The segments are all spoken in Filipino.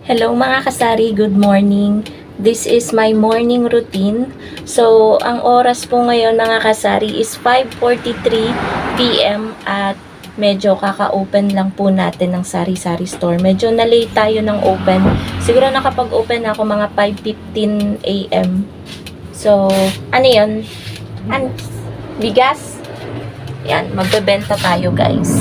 Hello mga kasari, good morning. This is my morning routine. So, ang oras po ngayon mga kasari is 5:43 PM at medyo kaka-open lang po natin ng sari-sari store. Medyo na-late tayo ng open. Siguro nakapag-open ako mga 5:15 AM. So, ano yun? Bigas? Yan, magbebenta tayo guys.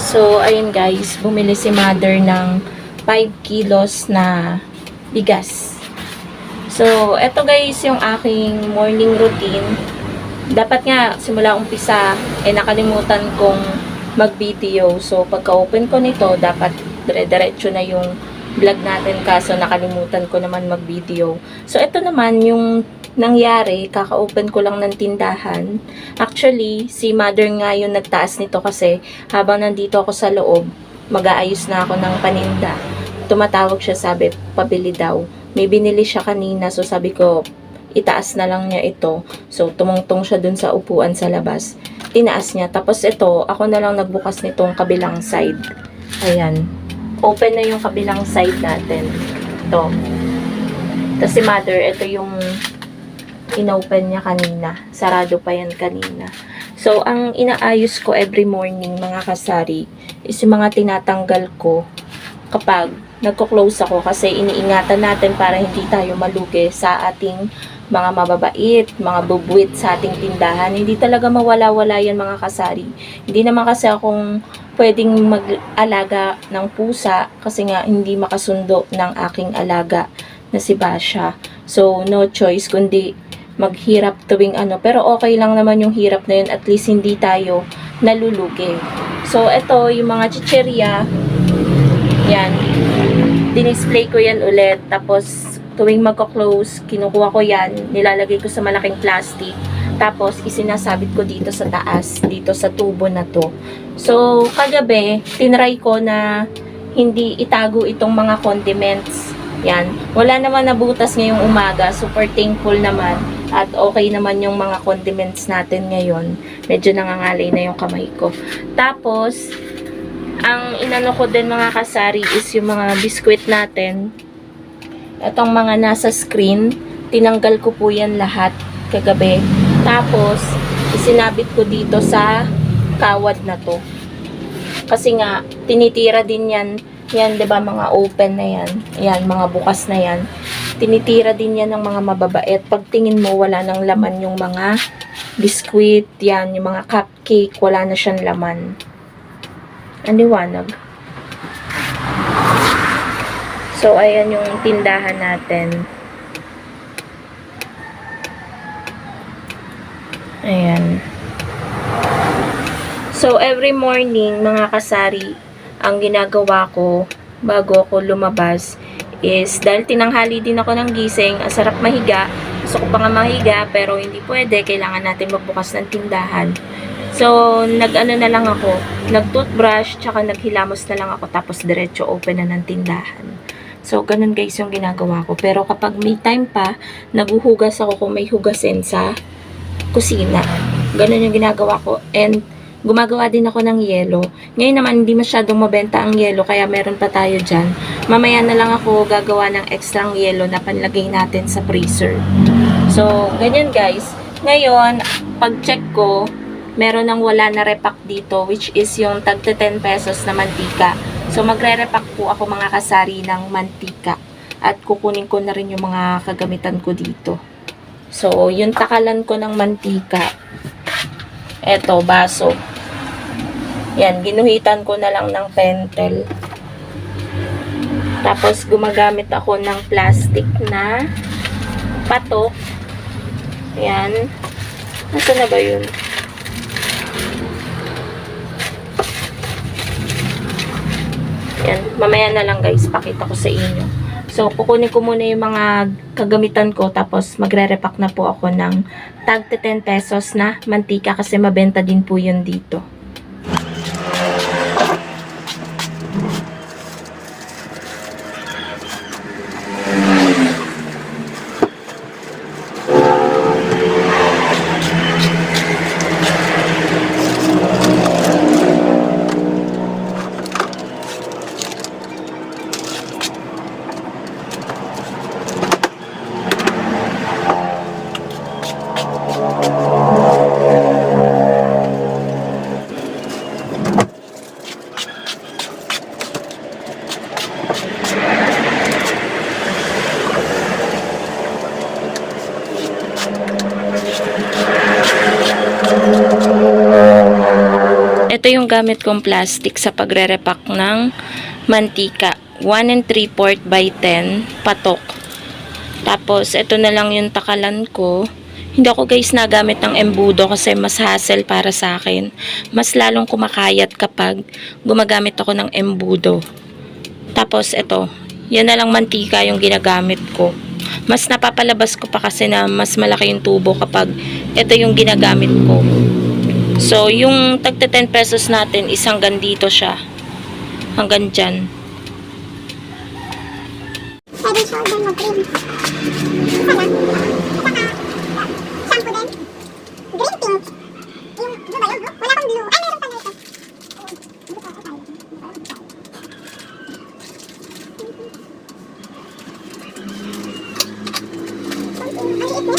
So, ayun guys, bumili si mother ng 5 kilos na bigas. So, eto guys yung aking morning routine. Dapat nga, simula umpisa, nakalimutan kong mag-video. So, pagka-open ko nito, dapat dire-diretso na yung vlog natin. Kaso, nakalimutan ko naman mag-video. So, eto naman yung nangyari, kaka-open ko lang ng tindahan. Actually, si mother nga yung nagtaas nito kasi habang nandito ako sa loob, mag-aayos na ako ng paninda. Tumatawag siya, sabi, pabili daw. May binili siya kanina, so sabi ko, itaas na lang niya ito. So, tumungtong siya dun sa upuan sa labas. Tinaas niya. Tapos ito, ako na lang nagbukas nitong kabilang side. Ayan. Open na yung kabilang side natin. Ito. Tapos si mother, ito yung inopen niya kanina. Sarado pa yan kanina. So, ang inaayos ko every morning, mga kasari, is yung mga tinatanggal ko kapag nagko-close ako kasi iniingatan natin para hindi tayo malugi sa ating mga mababait, mga bubwit sa ating tindahan. Hindi talaga mawala-wala yan mga kasari. Hindi naman kasi akong pwedeng mag-alaga ng pusa kasi nga hindi makasundo ng aking alaga na si Basha. So, no choice kundi maghirap tuwing ano. Pero okay lang naman yung hirap na yun. At least hindi tayo nalulugi. So, ito yung mga chicheria. Yan. Dinisplay ko yan ulit. Tapos, tuwing magko-close, kinukuha ko yan. Nilalagay ko sa malaking plastic. Tapos, isinasabit ko dito sa taas. Dito sa tubo na to. So, kagabi, tinry ko na hindi itago itong mga condiments. Yan. Wala naman nabutas ngayong umaga. Super thankful naman. At okay naman yung mga condiments natin ngayon. Medyo nangangalay na yung kamay ko. Tapos, ang inano ko din mga kasari is yung mga biskwit natin. Itong mga nasa screen, tinanggal ko po yan lahat kagabi. Tapos, isinabit ko dito sa kawad na to. Kasi nga, tinitira din yan. Yan, 'di ba, mga open na yan. Yan, mga bukas na yan. Tinitira din yan ng mga mababait. Pag tingin mo, wala nang laman yung mga biskwit, yan, yung mga cupcake, wala na siyang laman. Ang liwanag. So, ayan yung tindahan natin. Ayan. So, every morning, mga kasari, ang ginagawa ko bago ako lumabas is, dahil tinanghali din ako ng gising, ang sarap mahiga. Gusto ko pa nga mahiga, pero hindi pwede. Kailangan natin magbukas ng tindahan. So, nag-ano na lang ako, nag-toothbrush, tsaka naghilamos na lang ako, tapos diretso open na ng tindahan. So, ganun guys yung ginagawa ko. Pero kapag may time pa, naguhugas ako kung may hugasin sa kusina. Ganun yung ginagawa ko. And, gumagawa din ako ng yelo. Ngayon naman, hindi masyadong mabenta ang yelo, kaya meron pa tayo dyan. Mamaya na lang ako gagawa ng extra yelo na panlagay natin sa freezer. So, ganyan guys. Ngayon, pag-check ko, meron nang wala na repack dito, which is yung tagta 10 pesos na mantika. So, magre-repack po ako mga kasari ng mantika. At kukunin ko na rin yung mga kagamitan ko dito. So, yung takalan ko ng mantika. Eto, baso. Yan, ginuhitan ko na lang ng pentel. Tapos, gumagamit ako ng plastic na patok. Yan. Nasaan na ba yun? Yan. Mamaya na lang guys, pakita ko sa inyo. So, kukunin ko muna yung mga kagamitan ko. Tapos, magre-repack na po ako ng tag 10 pesos na mantika kasi mabenta din po yun dito. Ito yung gamit kong plastic sa pagre-repack ng mantika. 1 3/4 by 10 patok. Tapos, ito na lang yung takalan ko. Hindi ako guys nagamit ng embudo kasi mas hassle para sa akin. Mas lalong kumakayat kapag gumagamit ako ng embudo. Tapos, ito. Yan na lang mantika yung ginagamit ko. Mas napapalabas ko pa kasi na mas malaki yung tubo kapag ito yung ginagamit ko. So, yung tagta 10 pesos natin, isang gandito siya. Hanggang dyan. Pwede siya order mo cream. Isa lang. At saka, shampoo din. Green pink. Yung blue ba yun? Wala akong blue. Ay, meron pala ito. Blue pa ako tayo. Ang liit mo?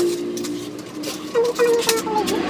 Ang liit naman yung mga kulay.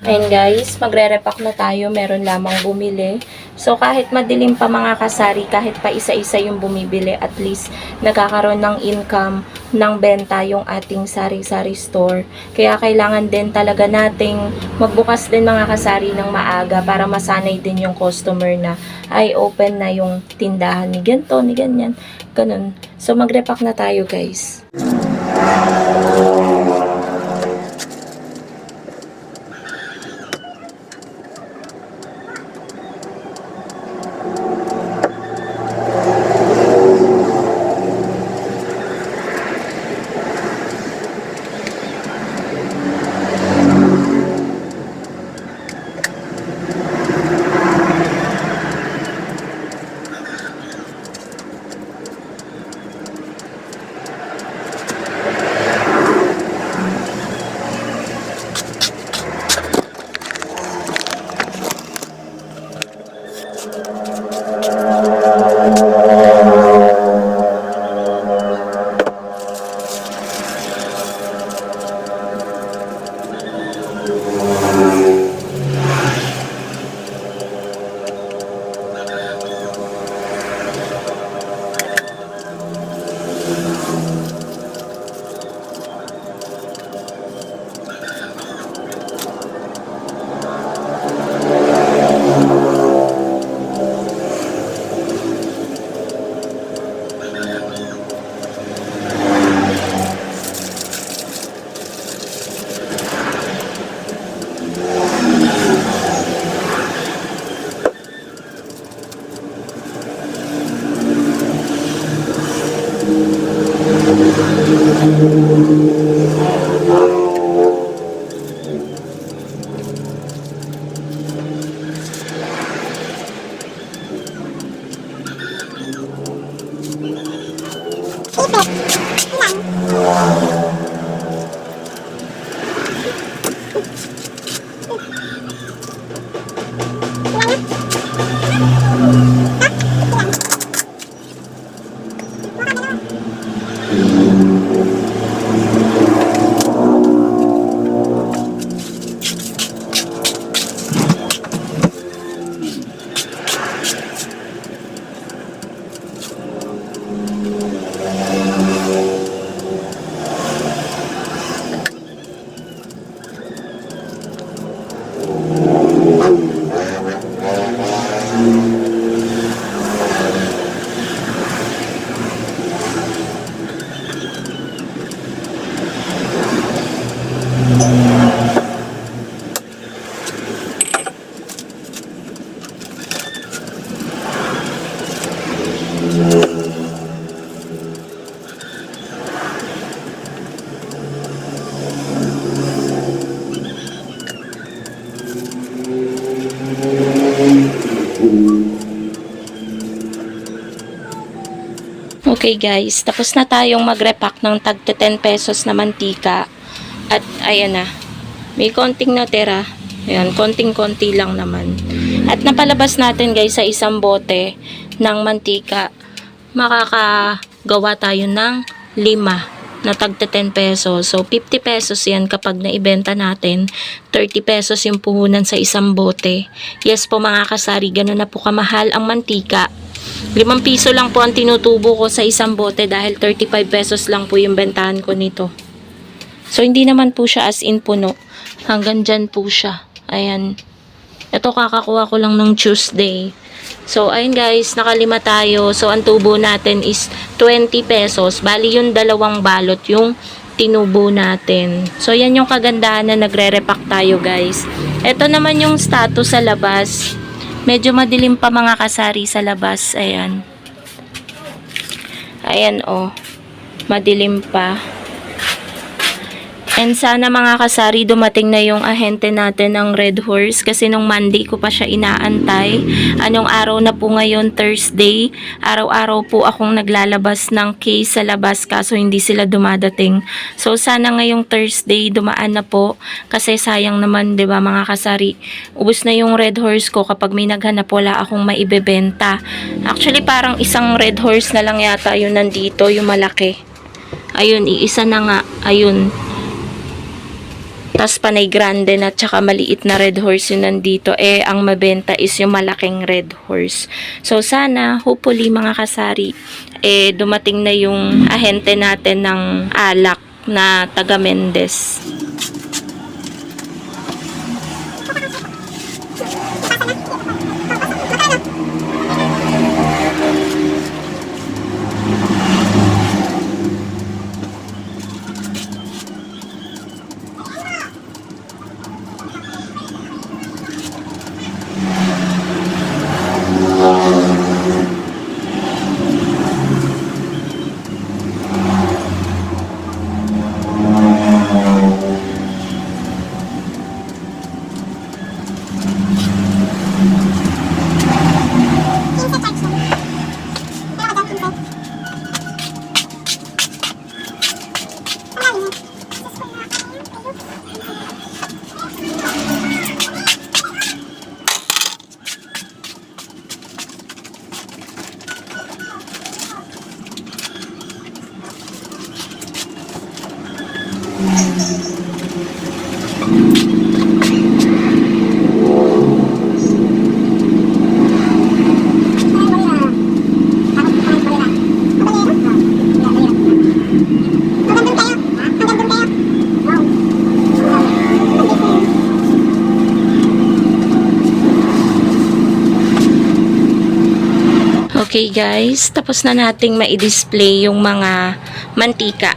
Ayun guys, magre-repack na tayo. Meron lamang bumili. So, kahit madilim pa mga kasari, kahit pa isa-isa yung bumibili, at least nagkakaroon ng income ng benta yung ating sari-sari store. Kaya kailangan din talaga nating magbukas din mga kasari ng maaga para masanay din yung customer na ay open na yung tindahan ni ganito, ni ganyan. Ganun. So, magrepack na tayo guys. Okay guys, tapos na tayong mag-repack ng tag 10 pesos na mantika. At ayan na, may konting natira. Ayan, konting-konti lang naman. At napalabas natin guys sa isang bote ng mantika. Makakagawa tayo ng 5 na tag 10 pesos. So 50 pesos yan kapag naibenta natin. 30 pesos yung puhunan sa isang bote. Yes po mga kasari, ganun na po kamahal ang mantika. 5 piso lang po ang tinutubo ko sa isang bote dahil 35 pesos lang po yung bentahan ko nito. So, hindi naman po siya as in puno. Hanggang dyan po siya. Ayan. Ito kakakuha ko lang ng Tuesday. So, ayun guys, nakalima tayo. So, ang tubo natin is 20 pesos. Bali yung 2 balot yung tinubo natin. So, yan yung kagandahan na nagre-repack tayo guys. Ito naman yung status sa labas. Medyo madilim pa mga kasari sa labas. Ayan. Ayan oh. Madilim pa. And sana mga kasari dumating na yung ahente natin ng Red Horse kasi nung Monday ko pa siya inaantay. Anong araw na po ngayon? Thursday. Araw-araw po akong naglalabas ng case sa labas kaso hindi sila dumadating. So sana ngayong Thursday dumaan na po kasi sayang naman 'di ba mga kasari. Ubos na yung Red Horse ko kapag may naghanap wala akong maibebenta. Actually parang isang Red Horse na lang yata yun nandito, yung malaki. Ayun, iisa na nga. Ayun. Tas panay grande na tsaka maliit na Red Horse yun nandito. Ang mabenta is yung malaking Red Horse. So, sana, hopefully mga kasari, dumating na yung ahente natin ng alak na taga Mendez. Okay guys, tapos na nating ma-display yung mga mantika.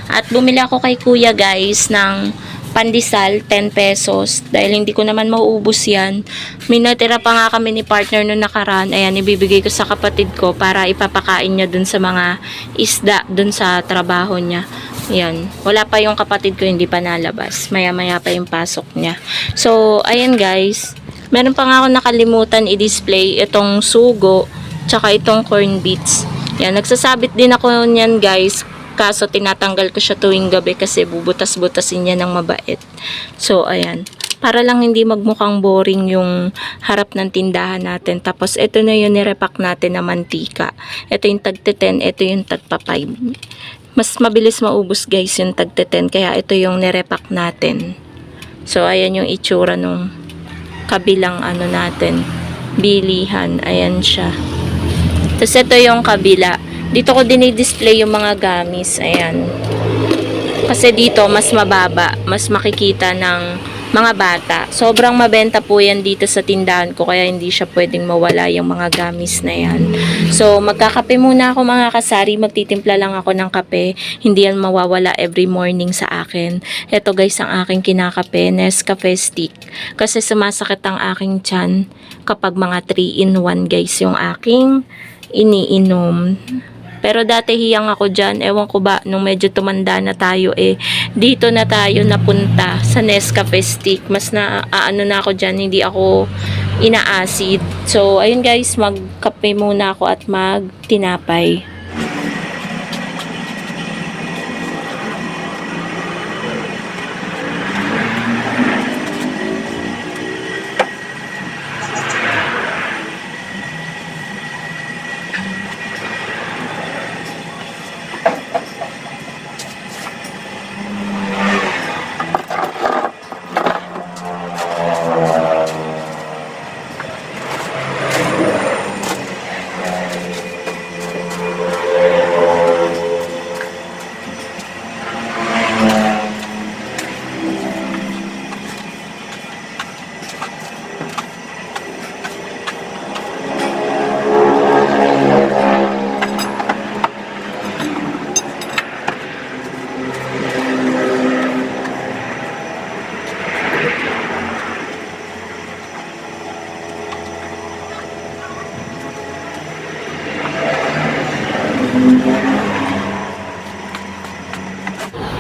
At bumili ako kay kuya guys ng pandesal, 10 pesos. Dahil hindi ko naman mauubos yan. May natira pa nga kami ni partner noong nakaraan. Ayan, ibibigay ko sa kapatid ko para ipapakain niya dun sa mga isda dun sa trabaho niya. Ayan, wala pa yung kapatid ko, hindi pa nalabas. Maya-maya pa yung pasok niya. So, ayan guys. Meron pa nga ako nakalimutan i-display itong sugo tsaka itong corn beets. Yan, nagsasabit din ako niyan guys. Kaso tinatanggal ko siya tuwing gabi kasi bubutas-butasin niya ng mabait. So, ayan. Para lang hindi magmukhang boring yung harap ng tindahan natin. Tapos, ito na yung nirepack natin na mantika. Ito yung tag 10, ito yung tag 5. Mas mabilis maubos guys yung tag 10. Kaya ito yung nirepack natin. So, ayan yung itsura nung kabilang ano natin. Bilihan. Ayan siya. Tapos ito yung kabila. Dito ko din i-display yung mga gamis. Ayan. Kasi dito mas mababa. Mas makikita ng mga bata. Sobrang mabenta po yan dito sa tindahan ko. Kaya hindi siya pwedeng mawala yung mga gamis na yan. So magkakape muna ako mga kasari. Magtitimpla lang ako ng kape. Hindi yan mawawala every morning sa akin. Ito guys ang aking kinakape. Nescafe stick. Kasi sumasakit ang aking tiyan kapag mga 3-in-1 guys yung aking iniinom. Pero dati hiyang ako dyan. Ewan ko ba, nung medyo tumanda na tayo dito na tayo napunta sa Nescafe stick. Mas na, ano na ako dyan, hindi ako ina-acid. So, ayun guys, magkape muna ako at magtinapay.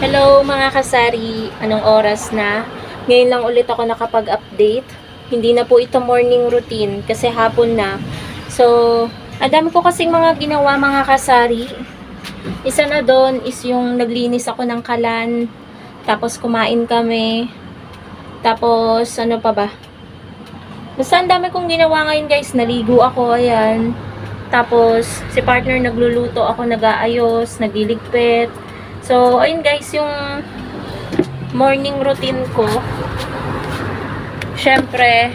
Hello mga kasari, anong oras na? Ngayon lang ulit ako nakapag-update. Hindi na po ito morning routine kasi hapon na. So, ang dami ko kasing mga ginawa mga kasari. Isa na doon is yung naglinis ako ng kalan. Tapos kumain kami. Tapos ano pa ba? Basta ang dami kong ginawa ngayon guys. Naligo ako, ayan. Tapos si partner nagluluto, ako nag-aayos, nagliligpit. So, ayun guys, yung morning routine ko. Syempre,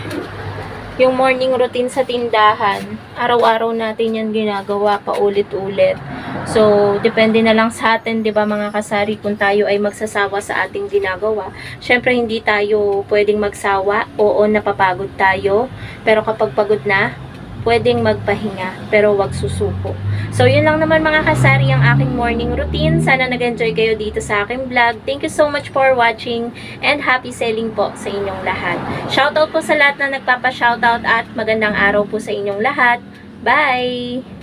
yung morning routine sa tindahan, araw-araw natin yan ginagawa paulit-ulit. So, depende na lang sa atin, 'di ba mga kasari, kung tayo ay magsasawa sa ating ginagawa. Syempre, hindi tayo pwedeng magsawa. Oo, napapagod tayo. Pero kapag pagod na, pwedeng magpahinga, pero wag susuko. So, yun lang naman mga kasari ang aking morning routine. Sana nag-enjoy kayo dito sa aking vlog. Thank you so much for watching and happy selling po sa inyong lahat. Shoutout po sa lahat na nagpapa-shoutout at magandang araw po sa inyong lahat. Bye!